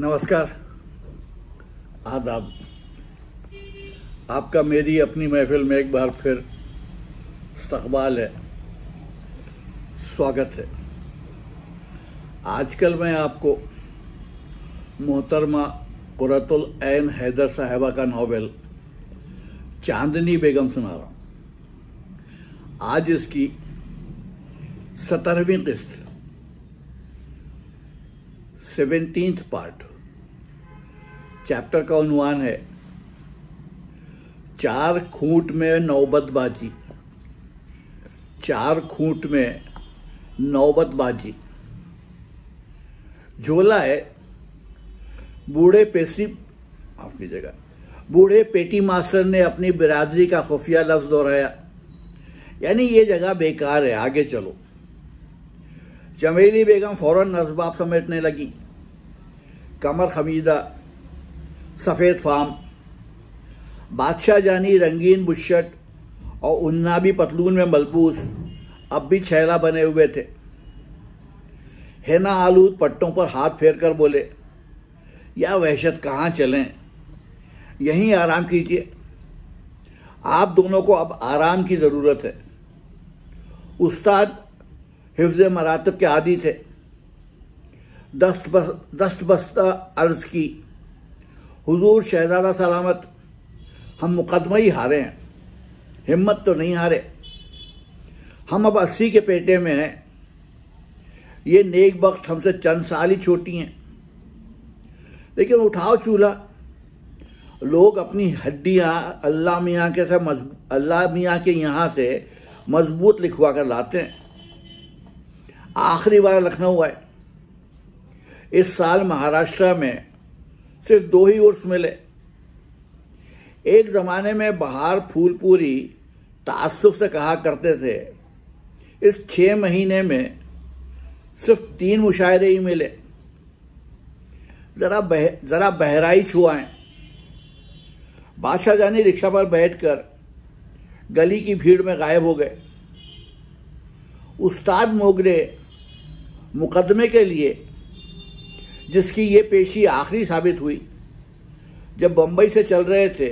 नमस्कार, आदाब। आपका मेरी अपनी महफिल में एक बार फिर इस्तकबाल है, स्वागत है। आजकल मैं आपको मोहतरमा कुर्रतुल ऐन हैदर साहिबा का नॉवेल चांदनी बेगम सुना रहा हूँ। आज इसकी 17वीं किस्त, 17th पार्ट। चैप्टर का उन्वान है चार खूंट में नौबतबाजी। चार खूंट में नौबतबाजी। झोला है बूढ़े पेटी मास्टर ने अपनी बिरादरी का खुफिया लफ्ज दोहराया, यानी ये जगह बेकार है, आगे चलो। चमेली बेगम फौरन असबाब समेटने लगी। कमर खमीदा, सफ़ेद फाम, बादशाह जानी रंगीन बुशर्ट और उन्नाबी पतलून में मलबूस अब भी छैला बने हुए थे। हेना आलूद पट्टों पर हाथ फेर कर बोले, या वहशत कहाँ चलें, यहीं आराम कीजिए। आप दोनों को अब आराम की ज़रूरत है। उस्ताद हिफ्ज़ मरातब के आदी थे। दस्त बस्ता अर्ज की, हुजूर शहजादा सलामत, हम मुकदमा ही हारे हैं, हिम्मत तो नहीं हारे। हम अब 80 के पेटे में हैं। ये नेक बख्त हमसे चंद साल ही छोटी हैं, लेकिन उठाओ चूल्हा। लोग अपनी हड्डियां अल्लाह मियाँ के यहाँ से मजबूत लिखवा कर लाते हैं। आखिरी बार लखनऊ आए। इस साल महाराष्ट्र में सिर्फ 2 ही उर्स मिले। एक जमाने में बहार फूलपुरी ताज्जुब से कहा करते थे, इस 6 महीने में सिर्फ 3 मुशायरे ही मिले। जरा बहराइच हुआएं। बादशाह जानी रिक्शा पर बैठकर गली की भीड़ में गायब हो गए। उस्ताद मोगरे मुकदमे के लिए, जिसकी ये पेशी आखिरी साबित हुई, जब बंबई से चल रहे थे,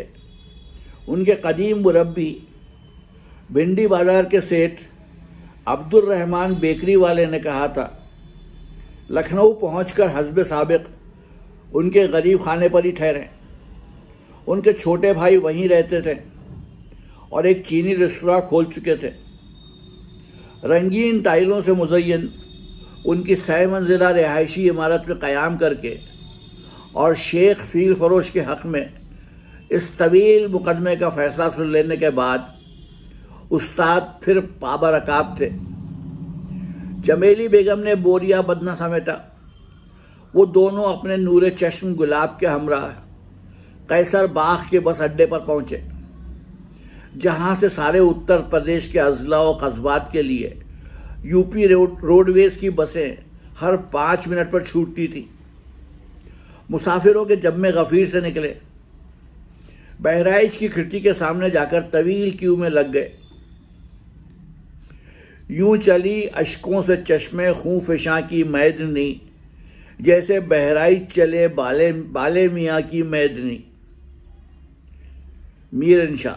उनके कदीम मुरब्बी भिंडी बाजार के सेठ अब्दुल रहमान बेकरी वाले ने कहा था, लखनऊ पहुंचकर हस्ब साबिक उनके गरीब खाने पर ही ठहरे। उनके छोटे भाई वहीं रहते थे और एक चीनी रेस्तरां खोल चुके थे। रंगीन टाइलों से मुज़य्यन उनकी 6 मंजिला रिहायशी इमारत में क़याम करके और शेख फील फरोश के हक़ में इस तवील मुकदमे का फैसला सुन लेने के बाद उस्ताद फिर पाबरकाब थे। चमेली बेगम ने बोरिया बदना समेटा। वो दोनों अपने नूरे चश्म गुलाब के हमरा कैसर बाग के बस अड्डे पर पहुंचे, जहां से सारे उत्तर प्रदेश के अजला और कस्बात के लिए यूपी रोडवेज की बसें हर 5 मिनट पर छूटती थी। मुसाफिरों के जम्मे गफीर से निकले। बहराइच की खिड़की के सामने जाकर तवील क्यू में लग गए। यूं चली अशकों से चश्मे खूं फिशां की मैदनी, जैसे बहराइच चले बाले मियाँ की मैदनी। मीर इंशाह।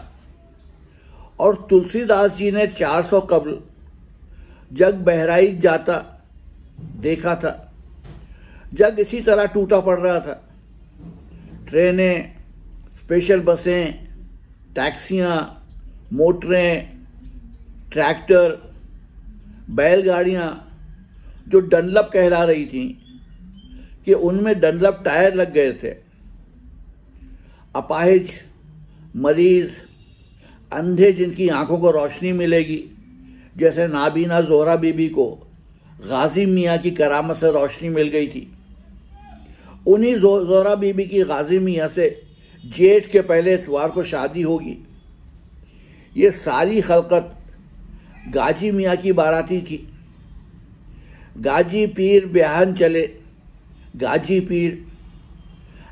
और तुलसीदास जी ने 400 कबल जग बहराइच जाता देखा था। जग इसी तरह टूटा पड़ रहा था। ट्रेनें, स्पेशल बसें, टैक्सियां, मोटरें, ट्रैक्टर, बैलगाड़ियां जो डनलप कहला रही थीं कि उनमें डनलप टायर लग गए थे। अपाहिज, मरीज, अंधे जिनकी आंखों को रोशनी मिलेगी, जैसे नाबीना जोहरा बीबी को गाजी मियाँ की करामत से रोशनी मिल गई थी। उन्हीं जोहरा बीबी की गाजी मियाँ से जेठ के पहले इतवार को शादी होगी। ये सारी खलकत गाजी मियाँ की बाराती थी। गाजी पीर ब्याहन चले। गाजी पीर,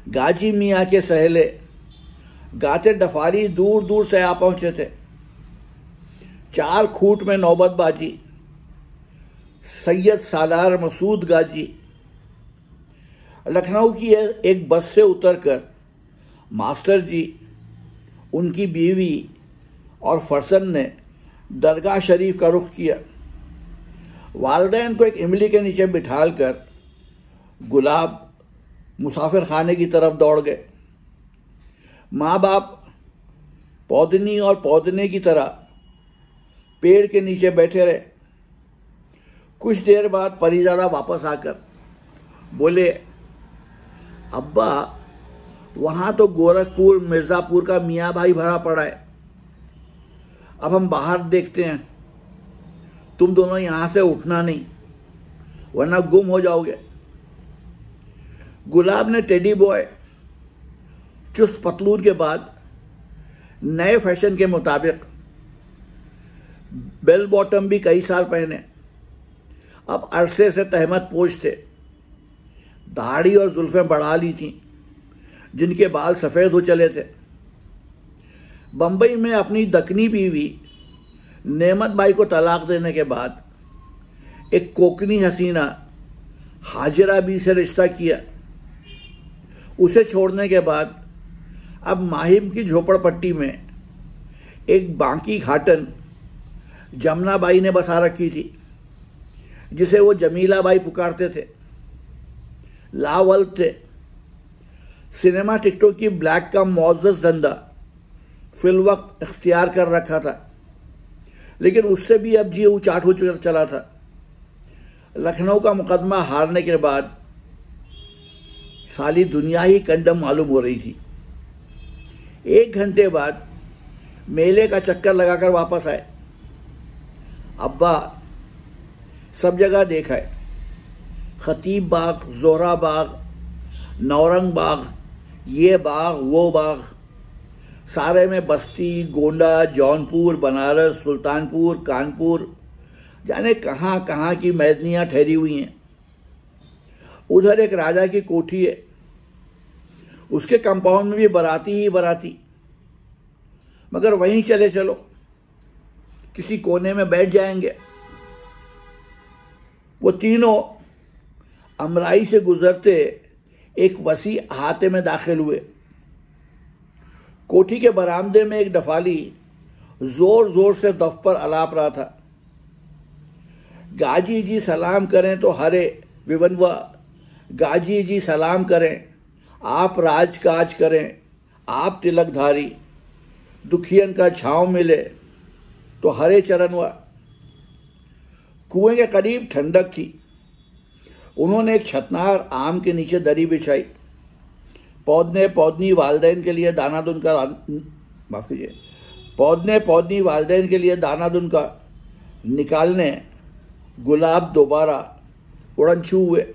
गाजी मियाँ के सहले गाते डफारी दूर दूर से आ पहुंचे थे। 4 खूंट में नौबतबाजी। सैयद सालार मसूद गाजी लखनऊ की एक बस से उतरकर मास्टर जी, उनकी बीवी और फरसन ने दरगाह शरीफ का रुख किया। वालिदैन को एक इमली के नीचे बिठालकर गुलाब मुसाफिर खाने की तरफ दौड़ गए। माँ बाप पौधनी और पौधने की तरह पेड़ के नीचे बैठे रहे। कुछ देर बाद परीजादा वापस आकर बोले, अब्बा वहाँ तो गोरखपुर मिर्ज़ापुर का मियाँ भाई भरा पड़ा है, अब हम बाहर देखते हैं, तुम दोनों यहाँ से उठना नहीं वरना गुम हो जाओगे। गुलाब ने टेडी बॉय चुस्त पतलून के बाद नए फैशन के मुताबिक बेल बॉटम भी कई साल पहने। अब अरसे से तहमत पोश थे, दाढ़ी और जुल्फें बढ़ा ली थीं, जिनके बाल सफ़ेद हो चले थे। बंबई में अपनी दकनी बीवी नेमत बाई को तलाक देने के बाद एक कोकनी हसीना हाजिरा बी से रिश्ता किया। उसे छोड़ने के बाद अब माहिम की झोपड़पट्टी में एक बांकी घाटन जमुना बाई ने बसा रखी थी, जिसे वो जमीला बाई पुकारते थे। लावल थे। सिनेमा टिकटों की ब्लैक का मुअज़्ज़ज़ धंधा फिलवक्त इख्तियार कर रखा था, लेकिन उससे भी अब जी उचाट हो चला था। लखनऊ का मुकदमा हारने के बाद साली दुनिया ही कंडम मालूम हो रही थी। 1 घंटे बाद मेले का चक्कर लगाकर वापस आए। अब्बा सब जगह देखा है, खतीब बाग, जोहरा बाग, नौरंग बाग, ये बाग वो बाग, सारे में बस्ती, गोंडा, जौनपुर, बनारस, सुल्तानपुर, कानपुर, जाने कहाँ कहाँ की मैदनियाँ ठहरी हुई हैं। उधर एक राजा की कोठी है, उसके कंपाउंड में भी बाराती ही बाराती। मगर वहीं चले चलो, किसी कोने में बैठ जाएंगे। वो तीनों अमराई से गुजरते एक वसी अहाते में दाखिल हुए। कोठी के बरामदे में एक डफाली जोर जोर से दफ पर अलाप रहा था। गाजी जी सलाम करें तो हरे विवनवा, गाजी जी सलाम करें, आप राजकाज करें, आप तिलकधारी, दुखियन का छांव मिले तो हरे चरणवा। कुएं के करीब ठंडक थी। उन्होंने एक छतनार आम के नीचे दरी बिछाई। पौधने पौधनी वालिदैन के लिए दाना दुन का माफ कीजिए पौधने पौधनी वालिदैन के लिए दाना दुन का निकालने गुलाब दोबारा उड़न छू हुए।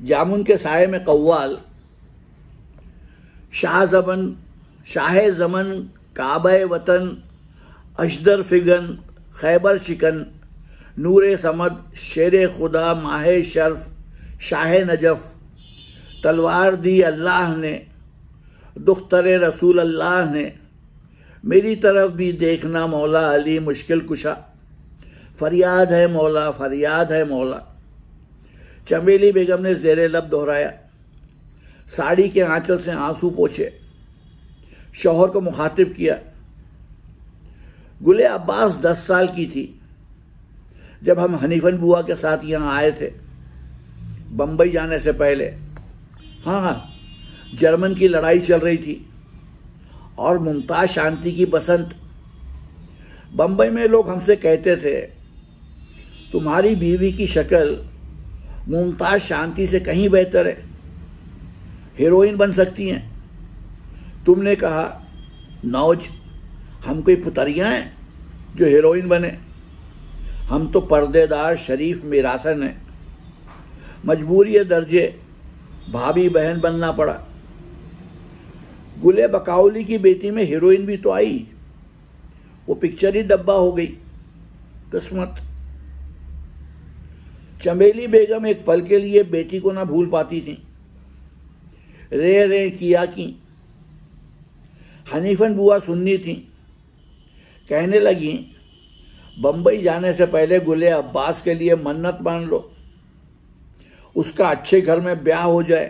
जामुन के साये में कव्वाल, शाह ज़मन, काबे वतन, अशदर फिगन, खैबर शिकन, नूरे समद, शेर खुदा, माहे शर्फ, शाह नजफ, तलवार दी अल्लाह ने, दुख्तरे रसूल अल्लाह ने, मेरी तरफ भी देखना मौला अली मुश्किल कुशा, फरियाद है मौला, फरियाद है मौला। चमेली बेगम ने ज़ेरे लब दोहराया। साड़ी के आंचल से आंसू पोंछे। शौहर को मुखातिब किया। गुले अब्बास 10 साल की थी जब हम हनीफन बुआ के साथ यहाँ आए थे, बंबई जाने से पहले। हाँ, जर्मन की लड़ाई चल रही थी और मुमताज शांति की बसंत। बंबई में लोग हमसे कहते थे, तुम्हारी बीवी की शक्ल मुमताज शांति से कहीं बेहतर है, हीरोइन बन सकती हैं। तुमने कहा, नौज, हम कोई पुतरियां हैं जो हीरोइन बने? हम तो पर्देदार शरीफ मिरासन हैं। मजबूरी दर्जे भाभी बहन बनना पड़ा। गुले बकाउली की बेटी में हीरोइन भी तो आई, वो पिक्चर ही डब्बा हो गई। किस्मत। चमेली बेगम एक पल के लिए बेटी को ना भूल पाती थी। रे रे किया की। हनीफन बुआ सुन्नी थी। कहने लगी, बंबई जाने से पहले गुले अब्बास के लिए मन्नत मान लो। उसका अच्छे घर में ब्याह हो जाए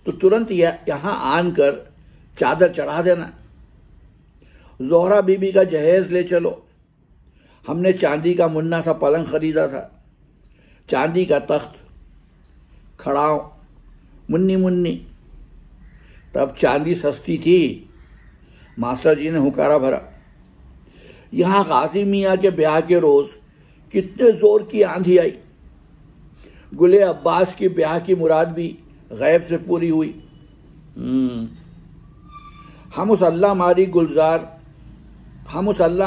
तो तुरंत यहाँ आनकर चादर चढ़ा देना। ज़ोहरा बीबी का जहेज ले चलो। हमने चांदी का मुन्ना सा पलंग खरीदा था, चांदी का तख्त, खड़ाओं, मुन्नी मुन्नी। तब चांदी सस्ती थी। मास्टर जी ने हुकारा भरा। यहाँ गाजी मियाँ के ब्याह के रोज़ कितने ज़ोर की आंधी आई। गुले अब्बास की ब्याह की मुराद भी गैब से पूरी हुई। हम उस अल्लाह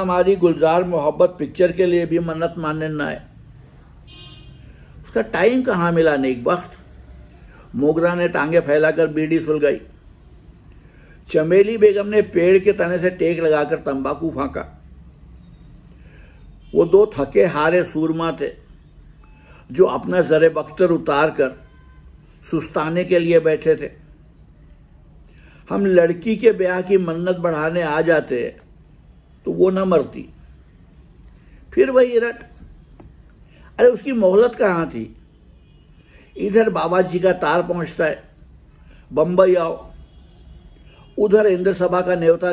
मारी गुलजार मोहब्बत पिक्चर के लिए भी मन्नत मानने न आए। उसका टाइम कहाँ मिला नेकबख्त। मोगरा ने टांगे फैलाकर बीड़ी सुलगाई। चमेली बेगम ने पेड़ के तने से टेक लगाकर तंबाकू फांका। वो दो थके हारे सूरमा थे जो अपना जरे बख्तर उतार कर सुस्ताने के लिए बैठे थे। हम लड़की के ब्याह की मन्नत बढ़ाने आ जाते तो वो न मरती। फिर वही रट। अरे उसकी मोहलत कहाँ थी। इधर बाबा जी का तार पहुंचता है, बंबई आओ। उधर इंद्र सभा का न्योता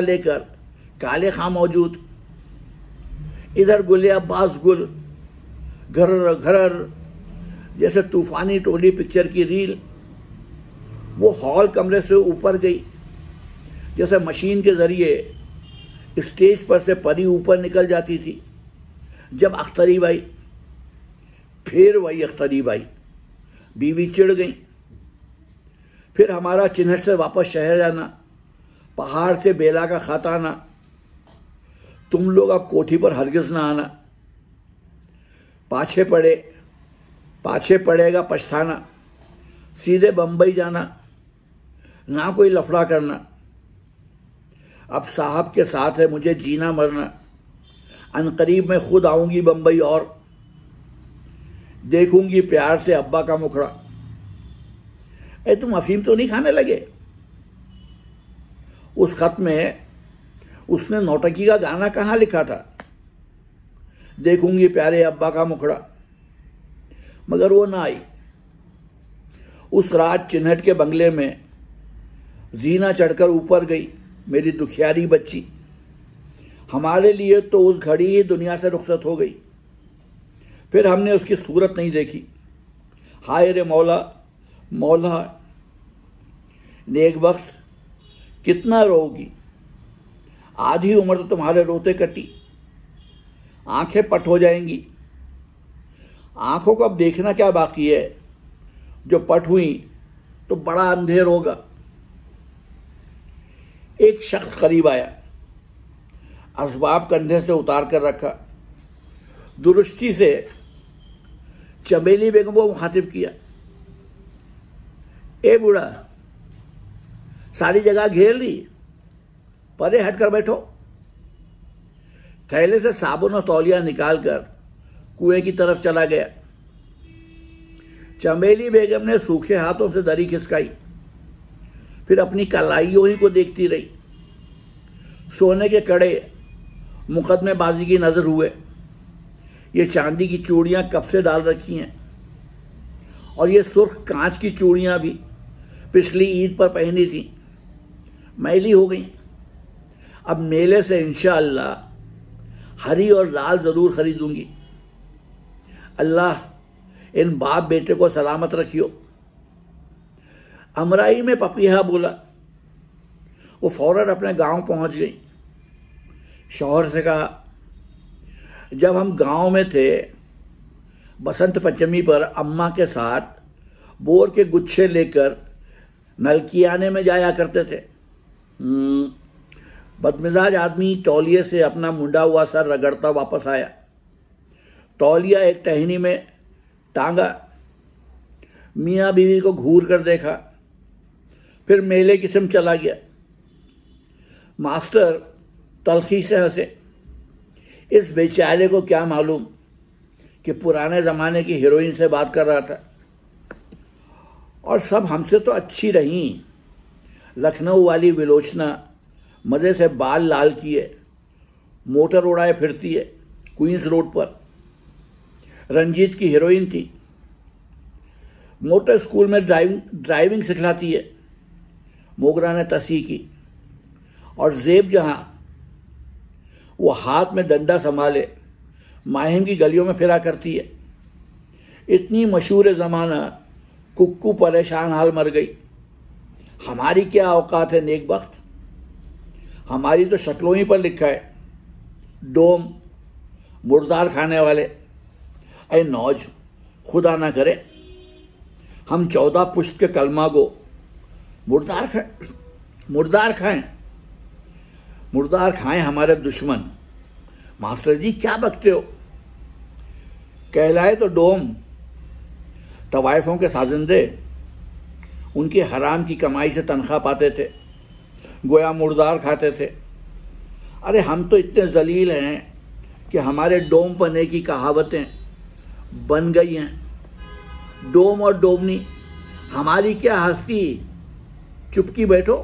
लेकर काले खां मौजूद। इधर गुले अब्बास गुल घर घर जैसे तूफानी टोली पिक्चर की रील। वो हॉल कमरे से ऊपर गई जैसे मशीन के जरिए स्टेज पर से परी ऊपर निकल जाती थी। जब अख्तरीब आई, फिर वही अख्तरीब आई। बीवी चिढ़ गई। फिर हमारा चिन्हट से वापस शहर जाना, पहाड़ से बेला का खत आना। तुम लोग अब कोठी पर हरगिज ना आना, पाछे पड़ेगा पछताना। सीधे बंबई जाना, ना कोई लफड़ा करना। अब साहब के साथ है मुझे जीना मरना। अनकरीब मैं खुद आऊंगी बंबई और देखूंगी प्यार से अब्बा का मुखड़ा। तुम अफीम तो नहीं खाने लगे। उस खत में उसने नौटंकी का गाना कहाँ लिखा था, देखूंगी प्यारे अब्बा का मुखड़ा। मगर वो ना आई। उस रात चिन्हट के बंगले में जीना चढ़कर ऊपर गई मेरी दुखियारी बच्ची। हमारे लिए तो उस घड़ी ही दुनिया से रुखसत हो गई। फिर हमने उसकी सूरत नहीं देखी। हाय रे मौला मौला, नेकबख्त कितना रोगी। आधी उम्र तो तुम्हारे रोते कटी, आंखें पट हो जाएंगी। आंखों को अब देखना क्या बाकी है, जो पट हुई तो बड़ा अंधेर होगा। एक शख्स करीब आया, असबाब कंधे से उतार कर रखा, दुरुस्ती से चमेली बेगम को मुखातिब किया। ए बूढ़ा, सारी जगह घेर ली, परे हटकर बैठो। थैले से साबुन और तौलिया निकालकर कुएं की तरफ चला गया। चमेली बेगम ने सूखे हाथों से दरी खिसकाई, फिर अपनी कलाइयों ही को देखती रही। सोने के कड़े मुकदमेबाजी की नजर हुए। ये चांदी की चूड़ियां कब से डाल रखी हैं, और ये सुर्ख कांच की चूड़ियां भी पिछली ईद पर पहनी थी, मैली हो गई। अब मेले से इंशाअल्लाह हरी और लाल जरूर खरीदूंगी। अल्लाह इन बाप बेटे को सलामत रखियो। अमराई में पपीहा बोला। वो फौरन अपने गांव पहुंच गई। शौहर से कहा, जब हम गांव में थे बसंत पंचमी पर अम्मा के साथ बोर के गुच्छे लेकर नलकियाने में जाया करते थे। बदमिजाज आदमी तौलिए से अपना मुंडा हुआ सर रगड़ता वापस आया। तौलिया एक टहनी में टांगा, मियाँ बीवी को घूर कर देखा, फिर मेले की सिम चला गया। मास्टर तलखी से हंसे। इस बेचारे को क्या मालूम कि पुराने जमाने की हीरोइन से बात कर रहा था। और सब हमसे तो अच्छी रही। लखनऊ वाली विलोचना मजे से बाल लाल किए मोटर उड़ाए फिरती है क्वींस रोड पर। रंजीत की हीरोइन थी। मोटर स्कूल में ड्राइविंग सिखलाती है, मोगरा ने तस्ही की। और ज़ेब जहां वो हाथ में डंडा संभाले माहिम की गलियों में फिरा करती है। इतनी मशहूर ज़माना कुक्कू परेशान हाल मर गई। हमारी क्या औकात है नेकबख्त, हमारी तो शक्लों ही पर लिखा है डोम, मुर्दार खाने वाले। अरे नौज, खुदा ना करे हम 14 पुश्त के कलमा को मुर्दार खाएं हमारे दुश्मन। मास्टर जी क्या बकते हो, कहलाए तो डोम, तवाइफों के साजिंदे उनकी हराम की कमाई से तनख्वाह पाते थे, गोया मुर्दार खाते थे। अरे हम तो इतने जलील हैं कि हमारे डोम पने की कहावतें बन गई हैं। डोम और डोमनी, हमारी क्या हस्ती, चुपकी बैठो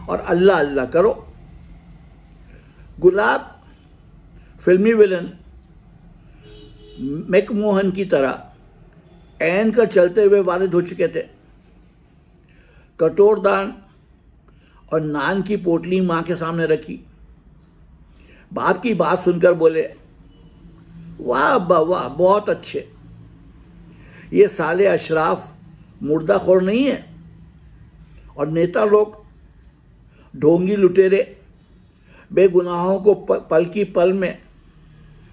और अल्लाह अल्लाह करो। गुलाब फिल्मी विलन मैकमोहन की तरह ऐन कर चलते हुए वारिद हो चुके थे। कटोरदान और नान की पोटली मां के सामने रखी। बाप की बात सुनकर बोले, वाह अब्बा वाह, बहुत अच्छे। ये साले अशराफ मुर्दाखोर नहीं है और नेता लोग ढोंगी लुटेरे बेगुनाहों को पल की पल में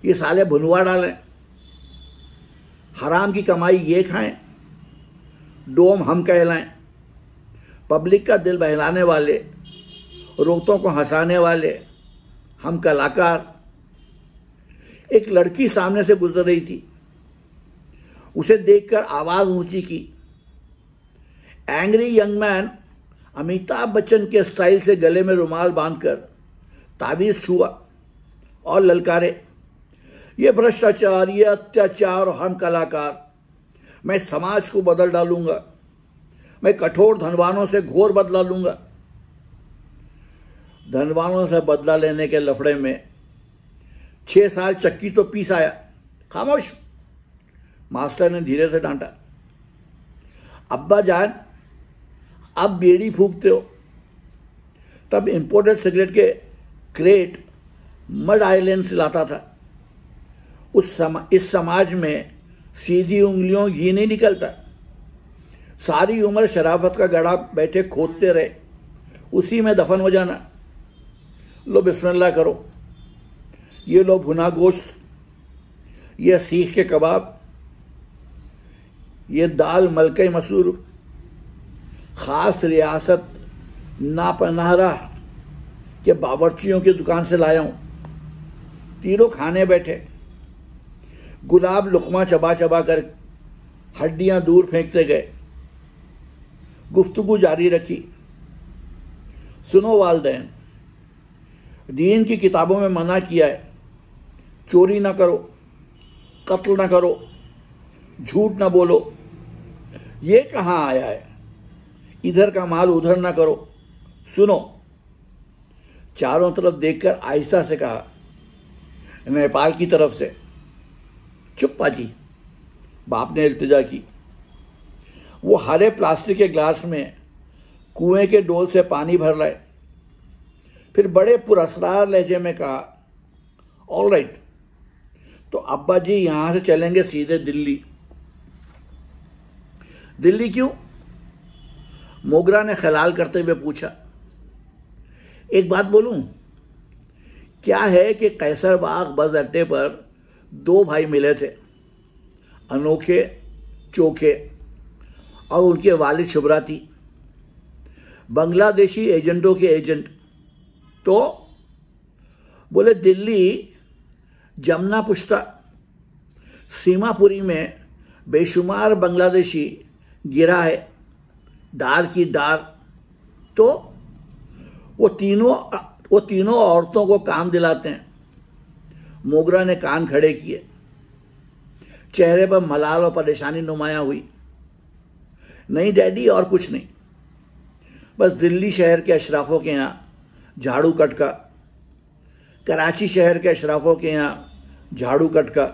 ये साले भुनवा डालें, हराम की कमाई ये खाएं, डोम हम कहलाएं। पब्लिक का दिल बहलाने वाले, रोतों को हंसाने वाले हम कलाकार। एक लड़की सामने से गुजर रही थी, उसे देखकर आवाज ऊंची की। Angry young man Amitabh Bachchan के स्टाइल से गले में रुमाल बांधकर ताबीज छुआ और ललकारे, ये भ्रष्टाचार, ये अत्याचार, हम कलाकार। मैं समाज को बदल डालूंगा, मैं कठोर धनवानों से घोर बदला लूंगा। धनवानों से बदला लेने के लफड़े में 6 साल चक्की तो पीस आया। खामोश, मास्टर ने धीरे से डांटा। अब्बा जान, आप बीड़ी फूकते हो। तब इंपोर्टेड सिगरेट के क्रेट मड आइलैंड से लाता था। इस समाज में सीधी उंगलियों घी नहीं निकलता। सारी उम्र शराफत का गड़ा बैठे खोदते रहे, उसी में दफन हो जाना। लो बिस्मिल्लाह करो, ये लो भुना गोश्त, ये सीख के कबाब, ये दाल मलके मसूर, खास रियासत नापनाहरा के बावर्चियों की दुकान से लाया हूं। तीनों खाने बैठे। गुलाब लुकमा चबा चबा कर हड्डियां दूर फेंकते गए। गुफ्तगू जारी रखी। सुनो वालदैन, दीन की किताबों में मना किया है, चोरी ना करो, कत्ल ना करो, झूठ ना बोलो। ये कहाँ आया है? इधर का माल उधर ना करो। सुनो, चारों तरफ देखकर आहिस्ता से कहा, नेपाल की तरफ से। चुप पाजी, बाप ने इल्तिजा की। वो हरे प्लास्टिक के ग्लास में कुएं के डोल से पानी भर लाए, फिर बड़े पुरस्कार लहजे में कहा, ऑल राइट, तो अब्बा जी यहां से चलेंगे सीधे दिल्ली। दिल्ली क्यों? मोगरा ने खलाल करते हुए पूछा। एक बात बोलूं, क्या है कि कैसरबाग बस अड्डे पर 2 भाई मिले थे, अनोखे चोखे, और उनके वालिद शुभराती, बांग्लादेशी एजेंटों के एजेंट। तो बोले दिल्ली जमुना पुश्ता सीमापुरी में बेशुमार बांग्लादेशी गिरा है, डार की डार। तो वो तीनों औरतों को काम दिलाते हैं। मोगरा ने कान खड़े किए, चेहरे पर मलाल और परेशानी नुमाया हुई। नहीं डैडी, और कुछ नहीं, बस दिल्ली शहर के अशराफों के यहाँ झाड़ू कटका, कराची शहर के अशराफों के यहाँ झाड़ू कटका।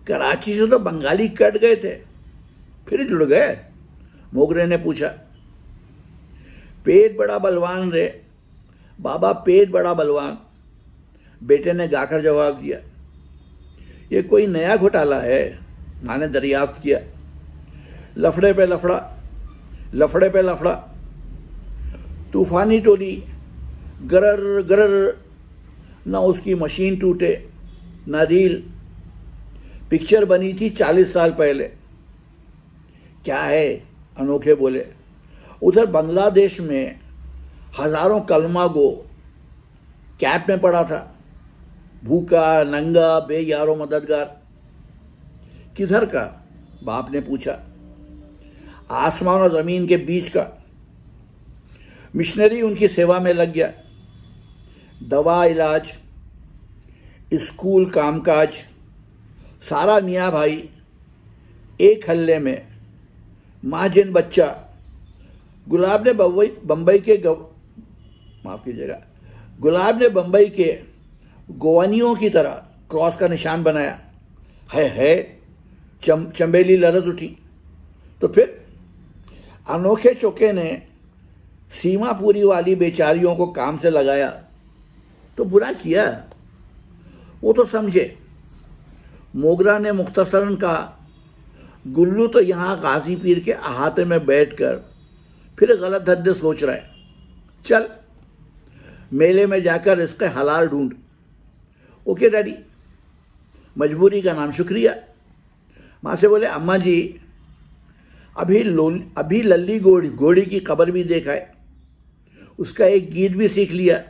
कराची से तो बंगाली कट गए थे, फिर जुड़ गए? मोगरे ने पूछा। पेट बड़ा बलवान रे बाबा, पेट बड़ा बलवान, बेटे ने गाकर जवाब दिया। ये कोई नया घोटाला है? माँ ने दरियाफ्त किया। लफड़े पे लफड़ा, लफड़े पे लफड़ा। तूफानी टोली, गरर गरर, न उसकी मशीन टूटे न रील। पिक्चर बनी थी 40 साल पहले। क्या है? अनोखे बोले। उधर बांग्लादेश में हजारों कलमा गो कैंप में पड़ा था, भूखा नंगा बेयारो मददगार। किधर का? बाप ने पूछा। आसमान और जमीन के बीच का। मिशनरी उनकी सेवा में लग गया। दवा इलाज, स्कूल कामकाज, सारा मियाँ भाई एक हल्ले में। माँ जिन बच्चा। गुलाब ने बम्बई के माफ कीजिएगा, गुलाब ने बम्बई के गोवानियों की तरह क्रॉस का निशान बनाया। है चंबेली लरज उठी। तो फिर अनोखे चौके ने सीमापुरी वाली बेचारियों को काम से लगाया तो बुरा किया? वो तो समझे। मोगरा ने मुख्तसरन कहा। गुल्लू तो यहाँ गाजी पीर के अहाते में बैठकर फिर गलत धंधे सोच रहा है। चल मेले में जाकर इसके हलाल ढूंढ। Okay daddy. मजबूरी का नाम शुक्रिया। माँ से बोले, अम्मा जी अभी लल्ली घोड़ी की खबर भी देखा है, उसका एक गीत भी सीख लिया।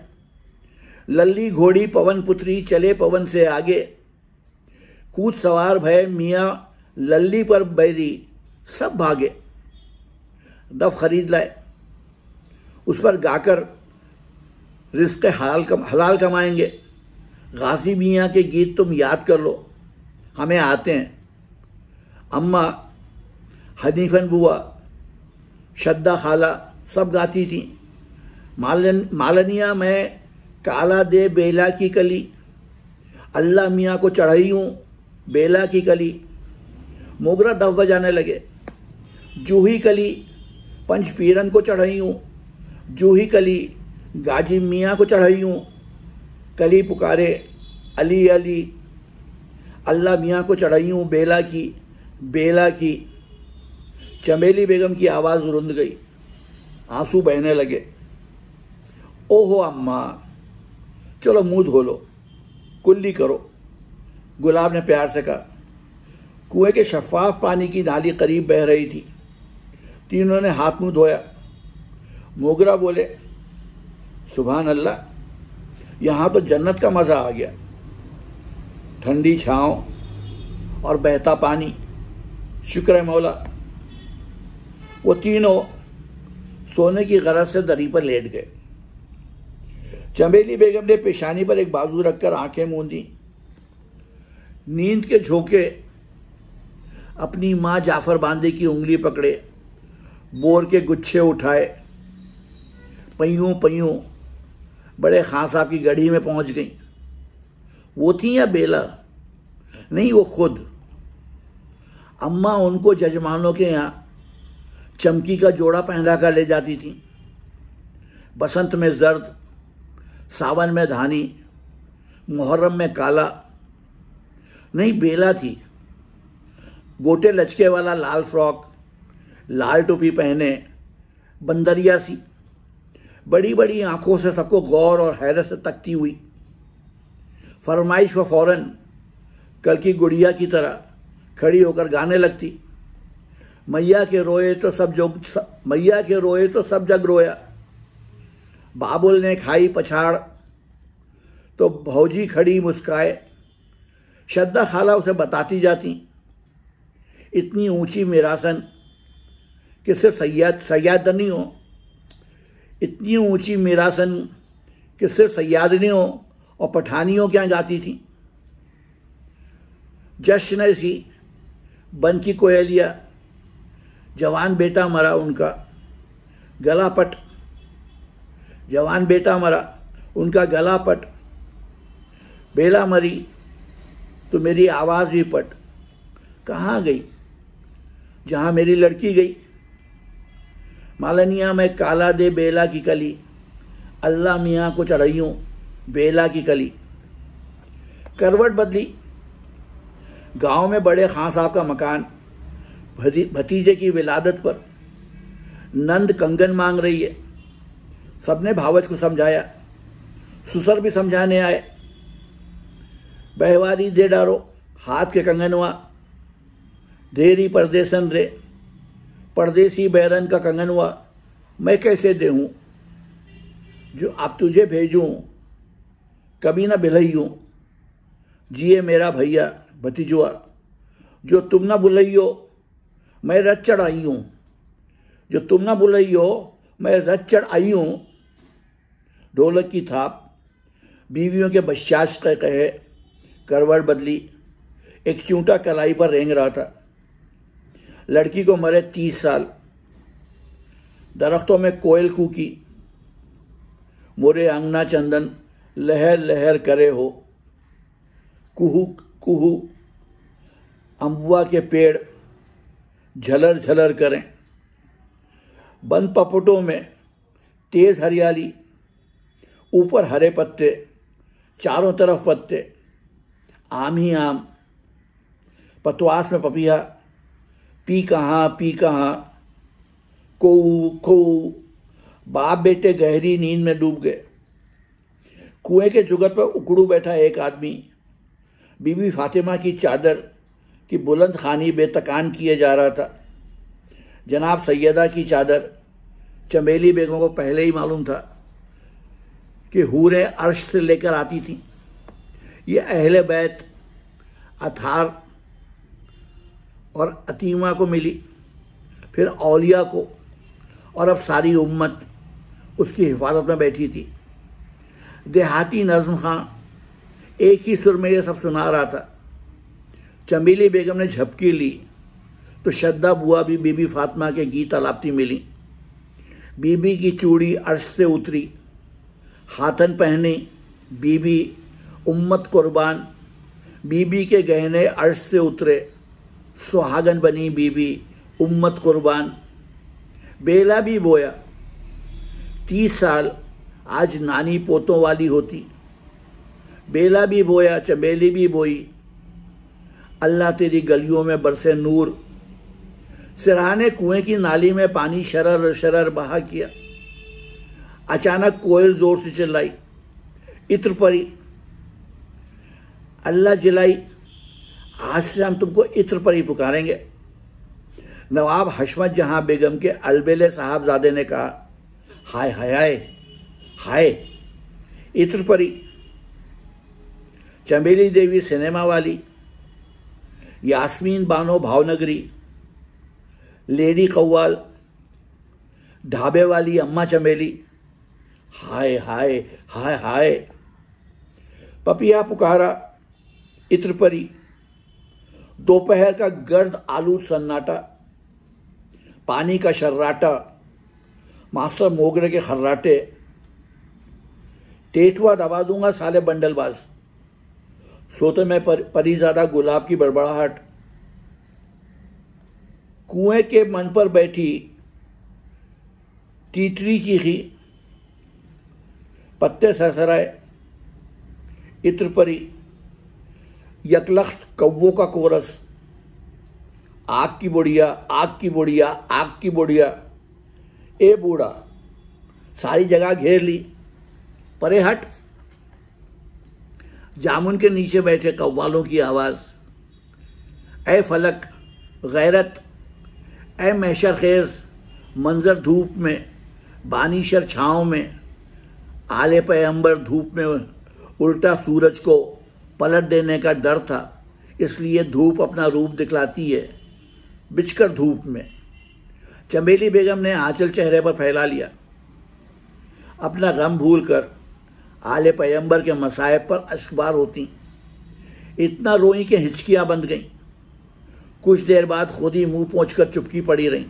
लल्ली घोड़ी पवन पुत्री चले पवन से आगे, कूद सवार भय मियाँ लल्ली पर बैरी सब भागे। दफ खरीद लाए, उस पर गाकर रिस्क हलाल कमाएंगे। गाजी मियाँ के गीत तुम याद कर लो, हमें आते हैं। अम्मा, हनीफन बुआ, शद्दा खाला सब गाती थी। मालनिया मैं काला दे बेला की कली, अल्लाह मियाँ को चढ़ाई हूँ बेला की कली। मोगरा दफ बजाने लगे। जूही कली पंच पीरन को चढ़ाई हूँ, जूही कली गाजी मियाँ को चढ़ाई हूँ। कली पुकारे अली अली, अल्लाह मियाँ को चढ़ाई हूँ बेला की बेला की। चमेली बेगम की आवाज़ रुंध गई, आंसू बहने लगे। ओहो अम्मा, चलो मुंह धो लो, कुल्ली करो, गुलाब ने प्यार से कहा। कुएं के शफाफ पानी की नाली करीब बह रही थी। तीनों ने हाथ मुंह धोया। मोगरा बोले, सुभान अल्लाह, यहाँ तो जन्नत का मज़ा आ गया। ठंडी छाँव और बहता पानी, शुक्र है मौला। वो तीनों सोने की गरज से दरी पर लेट गए। चमेली बेगम ने पेशानी पर एक बाजू रखकर आंखें मूंदी। नींद के झोंके अपनी माँ जाफर बांदे की उंगली पकड़े, बोर के गुच्छे उठाए। पईयों पईयों बड़े खां साहब की गढ़ी में पहुंच गई। वो थी या बेला? नहीं, वो खुद। अम्मा उनको जजमानों के यहाँ चमकी का जोड़ा पहना कर ले जाती थी। बसंत में जर्द, सावन में धानी, मुहर्रम में काला। नहीं, बेला थी। गोटे लचके वाला लाल फ्रॉक, लाल टोपी पहने, बंदरिया सी, बड़ी बड़ी आंखों से सबको गौर और हैरत से तकती हुई। फरमाइश व फौरन कल की गुड़िया की तरह खड़ी होकर गाने लगती। मैया के रोए तो सब जग रोया। बाबुल ने खाई पछाड़ तो भौजी खड़ी मुस्काए। शद्दा खाला उसे बताती जाती, इतनी ऊंची मिरासन कि सिर्फ सयादनी हो, इतनी ऊंची मिरासन कि सिर्फ सयादनियों और पठानियों क्या गाती थी। जश्न सी बन की कोयलिया, जवान बेटा मरा उनका गला पट, जवान बेटा मरा उनका गला पट। बेला मरी तो मेरी आवाज़ भी पट। कहाँ गई? जहाँ मेरी लड़की गई। मालनिया मैं काला दे बेला की कली, अल्लाह मियाँ को चढ़ाइयों बेला की कली। करवट बदली। गांव में बड़े खां साहब का मकान, भतीजे की विलादत पर नंद कंगन मांग रही है। सबने भावच को समझाया, ससुर भी समझाने आए। बहवारी दे डारो हाथ के कंगनवा, देरी परदेसन रे, परदेसी बैरन का कंगनवा मैं कैसे देहूँ, जो अब तुझे भेजूँ कभी ना बिलइयूँ। जिए मेरा भैया भतीजुआ, जो तुम ना बुलइयो मैं रच चढ़ाई हूँ, जो तुम ना बुलइयो मैं रच चढ़ाई हूँ। ढोलक की थाप, बीवियों के बश्याश का कहे, करवट बदली। एक चूंटा कलाई पर रेंग रहा था। लड़की को मरे 30 साल। दरख्तों में कोयल कूकी, मोरे अंगना चंदन लहर लहर करे हो। कुहू कुहू अम्बुआ के पेड़ झलर झलर करें। बंद पपटों में तेज हरियाली, ऊपर हरे पत्ते, चारों तरफ पत्ते, आम ही आम। पतवास में पपिया, पी कहाँ को बाप बेटे गहरी नींद में डूब गए। कुएं के जुगत पर उकड़ू बैठा एक आदमी बीबी फातिमा की चादर की बुलंद खानी बेतकान किए जा रहा था। जनाब सैयदा की चादर चमेली बेगम को पहले ही मालूम था कि हूरें अर्श से लेकर आती थी। ये अहले बैत अथार और अतीमा को मिली, फिर औलिया को, और अब सारी उम्मत उसकी हिफाजत में बैठी थी। देहाती नज़्म खां एक ही सुर में ये सब सुना रहा था। चमेली बेगम ने झपकी ली तो शद्दा बुआ भी बीबी फातिमा के गीत अलापती मिली। बीबी की चूड़ी अर्श से उतरी, हाथन पहने बीबी उम्मत कुर्बान। बीबी के गहने अर्श से उतरे, सुहागन बनी बीबी उम्मत कुर्बान। बेला भी बोया, 30 साल आज नानी पोतों वाली होती। बेला भी बोया, चमेली भी बोई, अल्लाह तेरी गलियों में बरसे नूर। सिरहाने कुएं की नाली में पानी शरर शरर बहा किया। अचानक कोयल जोर से चिल्लाई, इत्र परी, अल्लाह जिलाई, आज से हम तुमको इत्र परी पुकारेंगे। नवाब हशमत जहां बेगम के अलबेले साहबजादे ने कहा, हाय हाय हाय हाय, इत्र परी। चमेली देवी सिनेमा वाली, यास्मीन बानो भावनगरी, लेडी कव्वाल, ढाबे वाली अम्मा चमेली, हाय हाय हाय हाय। पपिया पुकारा, इत्र परी। दोपहर का गर्द आलूद सन्नाटा, पानी का शर्राटा, मास्टर मोगरे के खर्राटे। टेटवा दबा दूंगा साले बंडलबाज। सोते में परीजादा गुलाब की बड़बड़ाहट। कुएं के मन पर बैठी टीटरी चीखी, पत्ते सरसराए, इत्र परी। यकलख्त कौवों का कोरस, आग की बुढ़िया, आग की बुढ़िया, आग की बुढ़िया। ए बूढ़ा, सारी जगह घेर ली, परे हट। जामुन के नीचे बैठे कव्वालों की आवाज, ए फलक गैरत, ए महशर खेज मंजर धूप में, बानीशर छाँव में, आले पैगंबर धूप में। उल्टा सूरज को पलट देने का डर था, इसलिए धूप अपना रूप दिखलाती है बिचकर धूप में। चमेली बेगम ने आंचल चेहरे पर फैला लिया। अपना गम भूलकर आले पैगंबर के मसायब पर अश्कबार होती। इतना रोई कि हिचकियां बंद गईं। कुछ देर बाद खुद ही मुंह पोंछकर चुपकी पड़ी रहीं।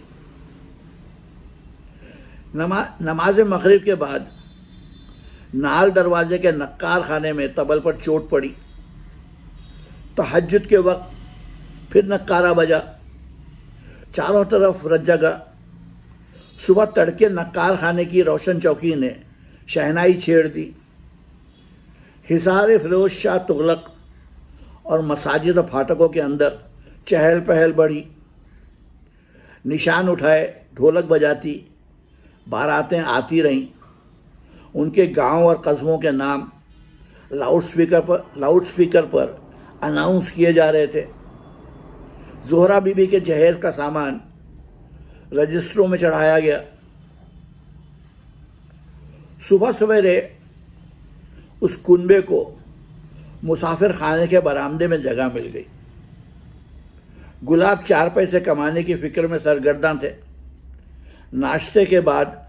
नमाज मगरिब के बाद नाल दरवाजे के नक्कार खाने में तबल पर चोट पड़ी। तहज्जुद के वक्त फिर नक्कारा बजा, चारों तरफ रज जगा। सुबह तड़के नक्कार खाने की रोशन चौकी ने शहनाई छेड़ दी। हिसार फिरोज शाह तुगलक और मसाजिद और फाटकों के अंदर चहल पहल बढ़ी। निशान उठाए ढोलक बजाती बारातें आती रहीं। उनके गांव और कस्बों के नाम लाउडस्पीकर पर अनाउंस किए जा रहे थे। ज़ोहरा बीबी के जहेज का सामान रजिस्टरों में चढ़ाया गया। सुबह सवेरे उस कुनबे को मुसाफिर खाने के बरामदे में जगह मिल गई। गुलाब 4 पैसे कमाने की फिक्र में सरगर्दा थे। नाश्ते के बाद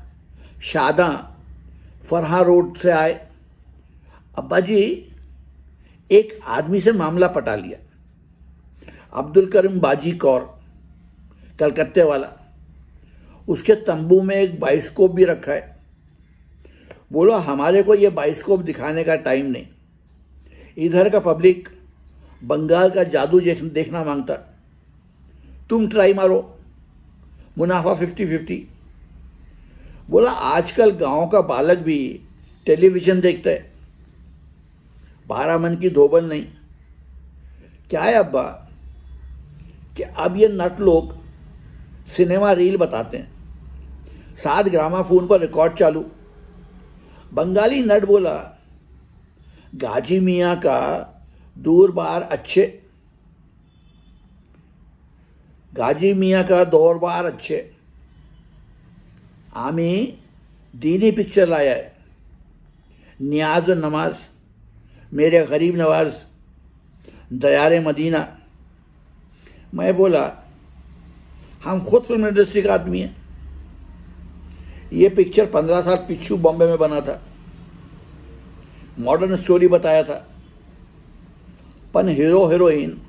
शादा फरहा रोड से आए। अब्बा जी, एक आदमी से मामला पटा लिया, अब्दुल करीम बाजी कौर, कलकत्ते वाला। उसके तंबू में एक बाइस्कोप भी रखा है। बोलो, हमारे को ये बाइस्कोप दिखाने का टाइम नहीं। इधर का पब्लिक बंगाल का जादू देखना मांगता। तुम ट्राई मारो, मुनाफा 50-50। बोला, आजकल गांव का बालक भी टेलीविजन देखता है, 12 मन की धोबन नहीं। क्या है अब्बा कि अब ये नट लोग सिनेमा रील बताते हैं, 7 ग्रामाफोन पर रिकॉर्ड चालू। बंगाली नट बोला, गाजी मियाँ का दूर बार अच्छे, गाजी मियाँ का दौर बार अच्छे। आमी दीनी पिक्चर लाया है, नियाज और नमाज, मेरे गरीब नवाज, दयारे मदीना। मैं बोला, हम खुद फिल्म इंडस्ट्री का आदमी हैं। ये पिक्चर 15 साल पिछू बॉम्बे में बना था, मॉडर्न स्टोरी बताया था। पन हीरो हीरोइन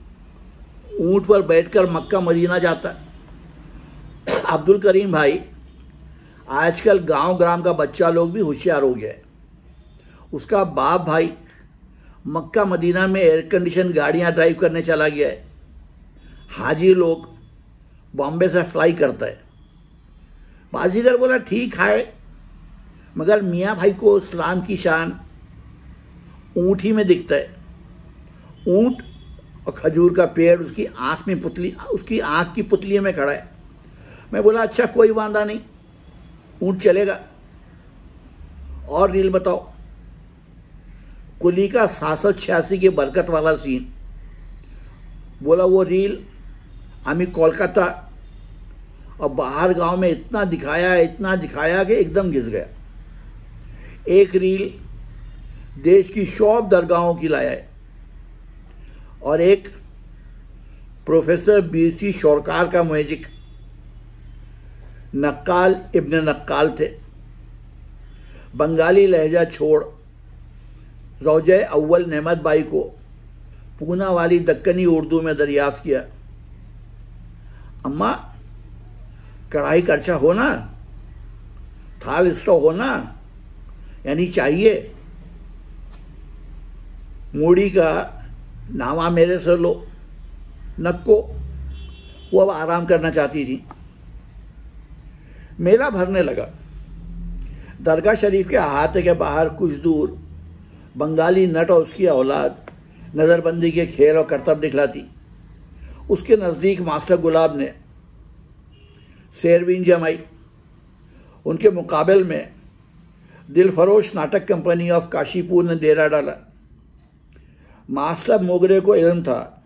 ऊंट पर बैठकर मक्का मदीना जाता। अब्दुल करीम भाई, आजकल गांव ग्राम का बच्चा लोग भी होशियार हो गया है। उसका बाप भाई मक्का मदीना में एयर कंडीशन गाड़ियां ड्राइव करने चला गया है। हाजी लोग बॉम्बे से फ्लाई करता है। बाजीगर बोला, ठीक है, मगर मियाँ भाई को इस्लाम की शान ऊँट ही में दिखता है। ऊँट और खजूर का पेड़ उसकी आँख की पुतली में खड़ा है। मैं बोला, अच्छा कोई वांदा नहीं, ऊँट चलेगा। और रील बताओ। कुली का 786 के बरकत वाला सीन। बोला, वो रील हमें कोलकाता और बाहर गांव में इतना दिखाया कि एकदम घिस गया। एक रील देश की शौब दरगाहों की लाया है और एक प्रोफेसर बीसी शौरकार का मैजिक। नक्काल इब्न नक्काल थे। बंगाली लहजा छोड़ ज़ौजे अव्वल नेमत बाई को पूना वाली दक्कनी उर्दू में दरियाफ्त किया। अम्मा, कढ़ाई करछा हो ना, थाल स्टोव हो ना, यानी चाहिए। मूड़ी का नामा मेरे से लो, नक्को। वो अब आराम करना चाहती थी। मेला भरने लगा। दरगाह शरीफ के अहाते के बाहर कुछ दूर बंगाली नट और उसकी औलाद नज़रबंदी के खेल और करतब दिखलाती। उसके नज़दीक मास्टर गुलाब ने शेरबीन जमाई। उनके मुकाबले में दिलफरोश नाटक कंपनी ऑफ काशीपुर ने डेरा डाला। मास्टर मोगरे को इल्म था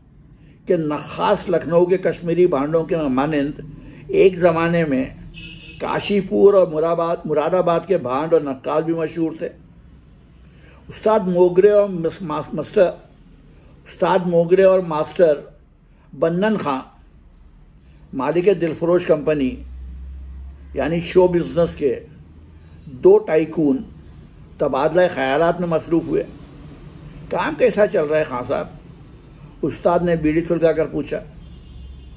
कि नखास लखनऊ के कश्मीरी भांडों के मानंद एक ज़माने में काशीपुर और मुरादाबाद के भांड और नक्काल भी मशहूर थे। उस्ताद मोगरे और मास्टर बन्नन खां मालिक दिलफरोश कंपनी यानी शो बिजनेस के 2 टाइकून तबादला ख्यालात में मसरूफ़ हुए। काम कैसा चल रहा है खां साहब? उस्ताद ने बीड़ी सुलगा कर पूछा।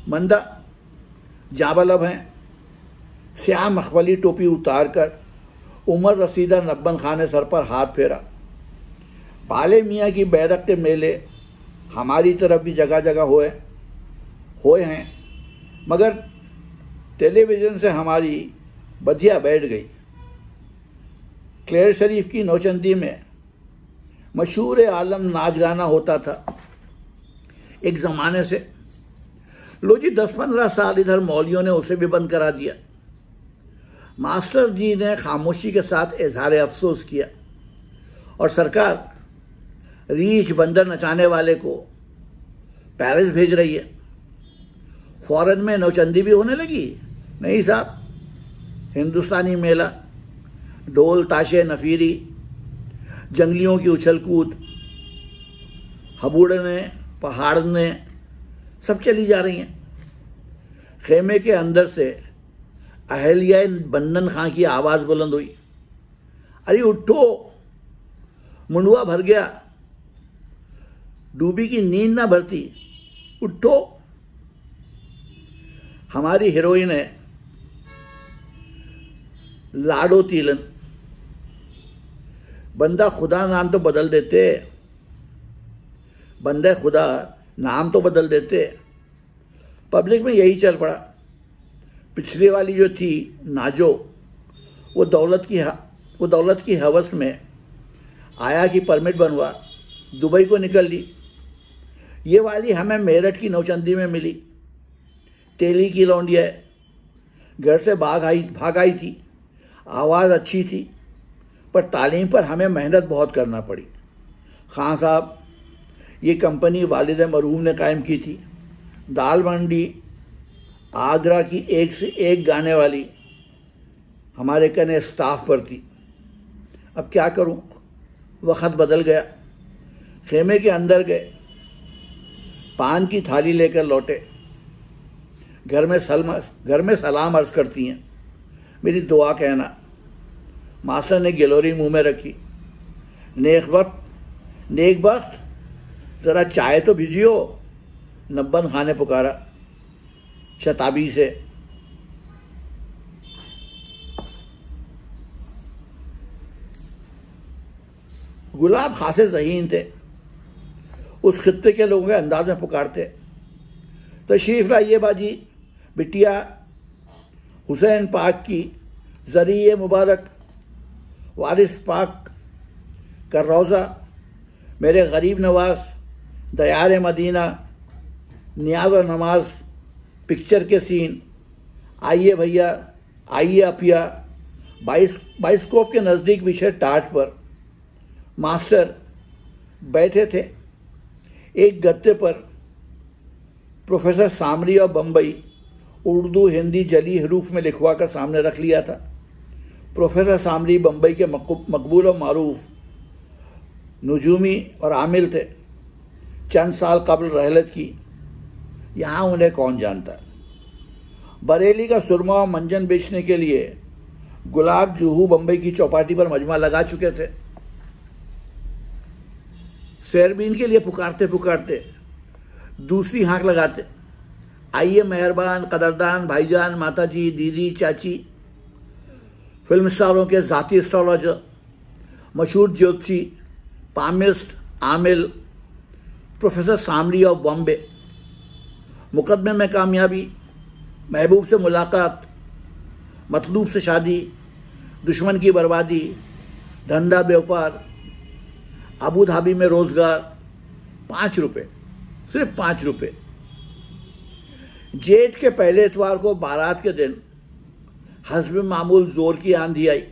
मंदा, जाबलब हैं। स्याह मखमली टोपी उतार कर उमर रसीदा नब्बन खां ने सर पर हाथ फेरा। बाले मियाँ की बैरक के मेले हमारी तरफ भी जगह जगह हुए। हुए हैं, मगर टेलीविज़न से हमारी बधिया बैठ गई। क्लेयर शरीफ की नौचंदी में मशहूर आलम नाच गाना होता था एक ज़माने से। लो जी 10-15 साल इधर मौलियों ने उसे भी बंद करा दिया। मास्टर जी ने खामोशी के साथ इजहार अफसोस किया और सरकार रीछ बंदर नचाने वाले को पेरिस भेज रही है। फॉरेन में नौचंदी भी होने लगी। नहीं साहब, हिंदुस्तानी मेला, ढोल ताशे नफीरी, जंगलियों की उछल कूद, हबूड़ने पहाड़ने सब चली जा रही हैं। खेमे के अंदर से अहलिया बंदन खां की आवाज़ बुलंद हुई, अरे उठो, मुंडवा भर गया, डूबी की नींद ना भरती, उठो। हमारी हीरोइन है लाडो तीलन। बंदा खुदा नाम तो बदल देते, बंदे खुदा नाम तो बदल देते। पब्लिक में यही चल पड़ा। पिछली वाली जो थी नाजो, वो दौलत की हवस में आया कि परमिट बनवा, दुबई को निकल ली। ये वाली हमें मेरठ की नौचंदी में मिली। तेली की लौंडिया है, घर से भाग आई थी, आवाज़ अच्छी थी, पर तालीम पर हमें मेहनत बहुत करना पड़ी। खान साहब, ये कंपनी वालिद मरहूम ने कायम की थी। दाल मंडी आगरा की एक से एक गाने वाली हमारे कने स्टाफ पर थी। अब क्या करूं, वक्त बदल गया। खेमे के अंदर गए, पान की थाली लेकर लौटे। घर में सलाम अर्ज़ करती हैं, मेरी दुआ कहना। मास्टर ने गिलोरी मुंह में रखी। नेक वक्त ज़रा चाय तो भिजियो, नब्बन खां ने पुकारा शताबी से। गुलाब खासे ज़हीन थे, उस खित्ते के लोगों के अंदाज में पुकारते, तशरीफ़ लाइए बाजी, बिटिया हुसैन पाक की ज़रिए मुबारक, वारिस पाक का रोज़ा, मेरे गरीब नवाज, दयार मदीना, नियाज़ और नमाज, पिक्चर के सीन, आइए भैया, आइए अपिया। बाइस्कोप के नज़दीक बिछे टाट पर मास्टर बैठे थे। एक गद्दे पर प्रोफेसर सामरी और बम्बई उर्दू हिंदी जली हरूफ में लिखवा कर सामने रख लिया था। प्रोफेसर सामरी बम्बई के मकबूल और मारूफ नजूमी और आमिल थे। चंद साल कबल रहलत की, यहाँ उन्हें कौन जानता। बरेली का सुरमा और मंजन बेचने के लिए गुलाब जूहू बम्बई की चौपाटी पर मजमा लगा चुके थे। सैरबीन के लिए पुकारते दूसरी हाँक लगाते, आइए मेहरबान, कदरदान, भाईजान, माताजी, दीदी, चाची। फिल्म स्टारों के ज़ाती एस्ट्रोलॉजर, मशहूर ज्योतिषी, palmist, Aamil, professor Samri of Bombay. मुकदमे में कामयाबी, महबूब से मुलाकात, मतलूब से शादी, दुश्मन की बर्बादी, धंधा व्यापार, अबू धाबी में रोजगार। 5 रुपये, सिर्फ 5 रुपये। जेठ के पहले इतवार को बारात के दिन हस्ब मामूल जोर की आंधी आई।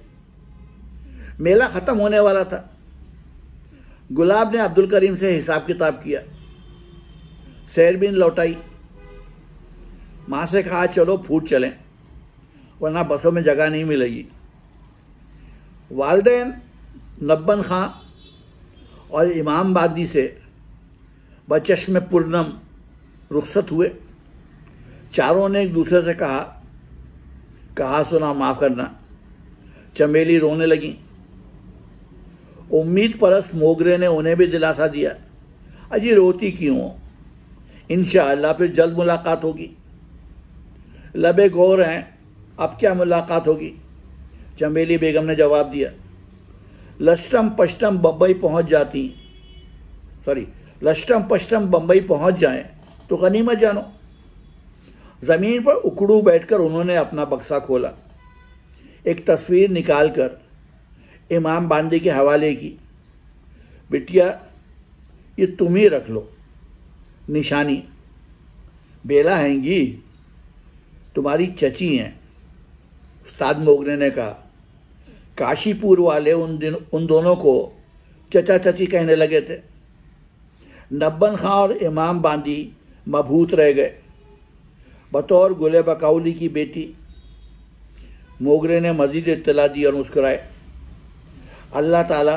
मेला ख़त्म होने वाला था। गुलाब ने अब्दुल करीम से हिसाब किताब किया। सैरबीन लौटाई। माँ से कहा, चलो फूट चलें, वरना बसों में जगह नहीं मिलेगी। वालदैन नब्बन खां और इमामबादी से बचश्म पूर्णम रुखसत हुए। चारों ने एक दूसरे से कहा सुना माफ़ करना। चमेली रोने लगी। उम्मीद परस्त मोगरे ने उन्हें भी दिलासा दिया, अजी रोती क्यों हो, इंशाअल्लाह फिर जल्द मुलाकात होगी। लबे गौर हैं, अब क्या मुलाकात होगी। चमेली बेगम ने जवाब दिया, लष्टम पष्टम बम्बई पहुंच जाएं तो गनीमत जानो। ज़मीन पर उकड़ू बैठकर उन्होंने अपना बक्सा खोला, एक तस्वीर निकालकर इमाम बांदी के हवाले की। बिटिया, ये तुम ही रख लो, निशानी। बेला हैंगी, तुम्हारी चची हैं, उस्ताद मोगरे ने कहा। काशीपुर वाले उन दोनों को चचा चची कहने लगे थे। नब्बन खां और इमाम बांदी मबहूत रह गए बतौर गुले बकाउली की बेटी। मोगरे ने मजीद इत्तला दी और मुस्कुराए। अल्लाह ताला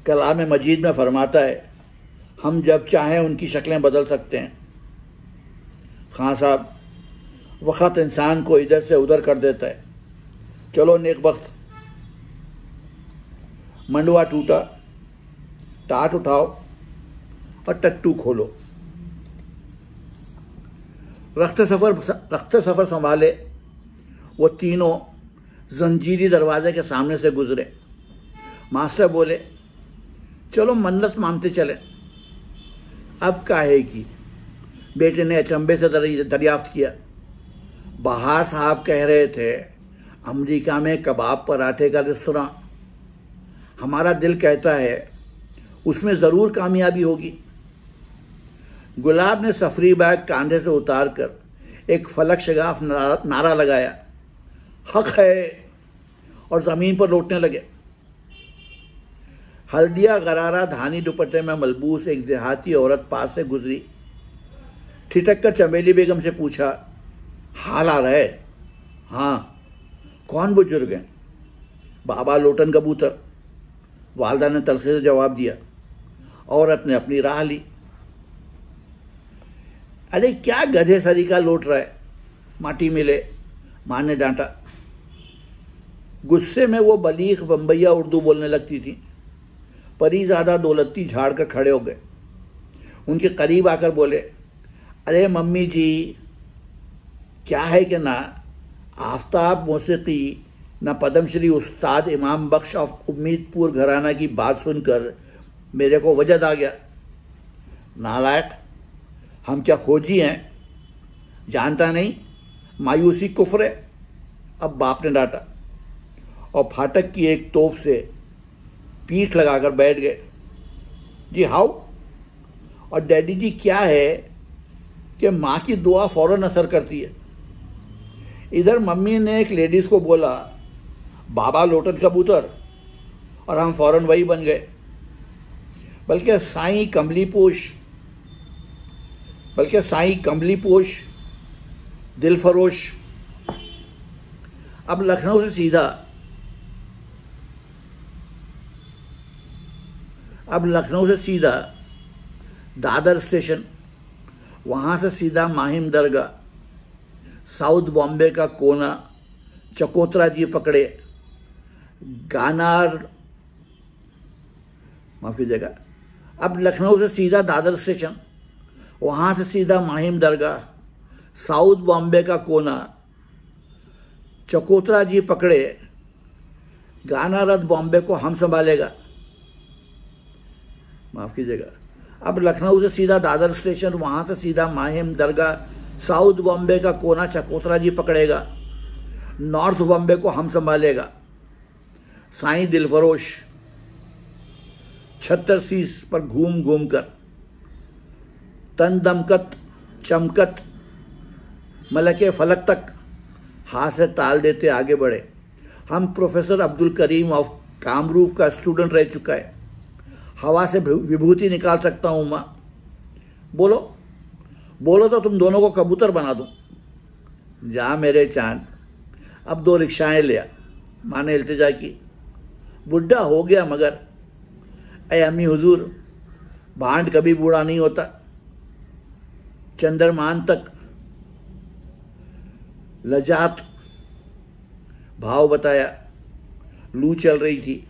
कलाम मजीद में फरमाता है, हम जब चाहें उनकी शक्लें बदल सकते हैं। खां साहब, वक़्त इंसान को इधर से उधर कर देता है। चलो नेक वक्त। मंडवा टूटा, टाट उठाओ और टट्टू खोलो। रख्त सफ़र संभाले वो तीनों जंजीरी दरवाजे के सामने से गुजरे। मास्टर बोले, चलो मन्नत मानते चले। अब काहे की? बेटे ने अचंभे से दरियाफ्त किया। बहार साहब कह रहे थे अमेरिका में कबाब पराठे का रेस्तरां। हमारा दिल कहता है उसमें ज़रूर कामयाबी होगी। गुलाब ने सफरी बैग कांधे से उतार कर एक फलक शगाफ नारा लगाया, हक है, और ज़मीन पर लौटने लगे। हल्दिया गरारा धानी दुपट्टे में मलबूस एक देहाती औरत पास से गुजरी। ठिठक कर चमेली बेगम से पूछा, हाल आ रहे? हाँ। कौन बुजुर्ग हैं? बाबा लोटन कबूतर, वालदा ने तलखे से जवाब दिया। औरत ने अपनी राह ली। अरे क्या गधे सरीका लौट रहा है, माटी मिले, माँ ने डांटा। गुस्से में वो बलीग बम्बैया उर्दू बोलने लगती थी। परीज़ादा दौलती झाड़ कर खड़े हो गए। उनके करीब आकर बोले, अरे मम्मी जी, क्या है कि ना आफ्ताब मौसीकी न पद्मश्री उस्ताद इमाम बख्श ऑफ उम्मीदपुर घराना की बात सुनकर मेरे को वजद आ गया। नालायक, हम क्या खोजी हैं? जानता नहीं मायूसी कुफ्र है। अब बाप ने डांटा और फाटक की एक तोप से पीठ लगाकर बैठ गए। जी हाउ? और डैडी जी, क्या है कि माँ की दुआ फौरन असर करती है। इधर मम्मी ने एक लेडीज़ को बोला, बाबा लोटन कबूतर, और हम फौरन वही बन गए। बल्कि साईं कमली पोश दिलफरोश। अब लखनऊ से सीधा दादर स्टेशन, वहाँ से सीधा माहिम दरगाह, साउथ बॉम्बे का कोना, चकोतरा जी पकड़े, अब लखनऊ से सीधा दादर स्टेशन, वहाँ से सीधा माहिम दरगाह, साउथ बॉम्बे का कोना, चकोतरा जी पकड़े, गाना रथ बॉम्बे को हम संभालेगा। माफ़ कीजिएगा। अब लखनऊ से सीधा दादर स्टेशन, वहाँ से सीधा माहिम दरगाह, साउथ बॉम्बे का कोना चकोतरा जी पकड़ेगा, नॉर्थ बॉम्बे को हम संभालेगा। साईं दिलफरोश 76 सीस पर घूम घूम कर तन दमकत चमकत मलके फलक तक हाथ से ताल देते आगे बढ़े। हम प्रोफेसर अब्दुल करीम ऑफ कामरूप का स्टूडेंट रह चुका है। हवा से विभूति निकाल सकता हूँ माँ। बोलो तो तुम दोनों को कबूतर बना दूँ। जा मेरे चांद, अब 2 रिक्शाएं ले आ, माँ ने इल्तिजा की। बुढ़ा हो गया मगर, ऐ अम्मी हुजूर, भांड कभी बूढ़ा नहीं होता। चंद्रमान तक लजात भाव बताया। लू चल रही थी।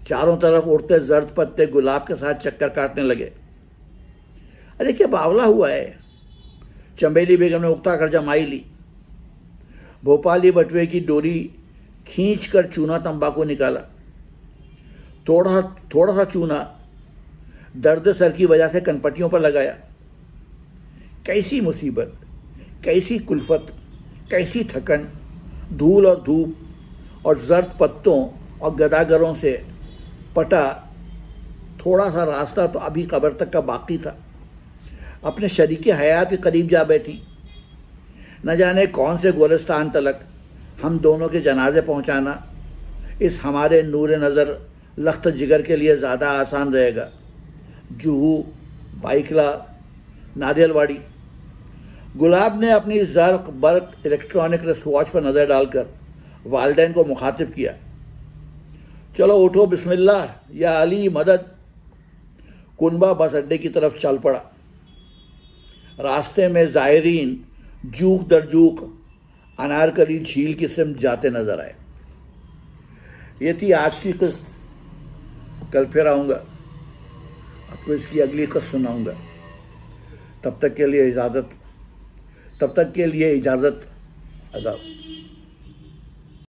चारों तरफ उड़ते जर्द पत्ते गुलाब के साथ चक्कर काटने लगे। अरे क्या बावला हुआ है? चंबेली बेगम ने उकता कर जमाई ली। भोपाली बटुए की डोरी खींच कर चूना तंबाकू निकाला। थोड़ा सा चूना दर्द सर की वजह से कनपट्टियों पर लगाया। कैसी मुसीबत, कैसी कुल्फत, कैसी थकन, धूल और धूप और जर्द पत्तों और गदागरों से पटा थोड़ा सा रास्ता तो अभी कब्र तक का बाकी था। अपने शरीके हयात के करीब जा बैठी। न जाने कौन से गोलिस्तान तलक हम दोनों के जनाजे पहुंचाना इस हमारे नूर नज़र लख्त जिगर के लिए ज़्यादा आसान रहेगा। जुहू, बाइकला, नारियलवाड़ी। गुलाब ने अपनी ज़र्क बर्क इलेक्ट्रॉनिक रिस्ट वॉच पर नज़र डालकर वालिदैन को मुखातिब किया। चलो उठो, बिस्मिल्लाह या अली मदद। कुनबा बस अड्डे की तरफ चल पड़ा। रास्ते में ज़ायरीन जूक दर जूक अनारकली झील की सिमत जाते नजर आए। ये थी आज की किस्त। कल फिर आऊँगा, आपको इसकी अगली किस्त सुनाऊँगा। तब तक के लिए इजाज़त। अदाब।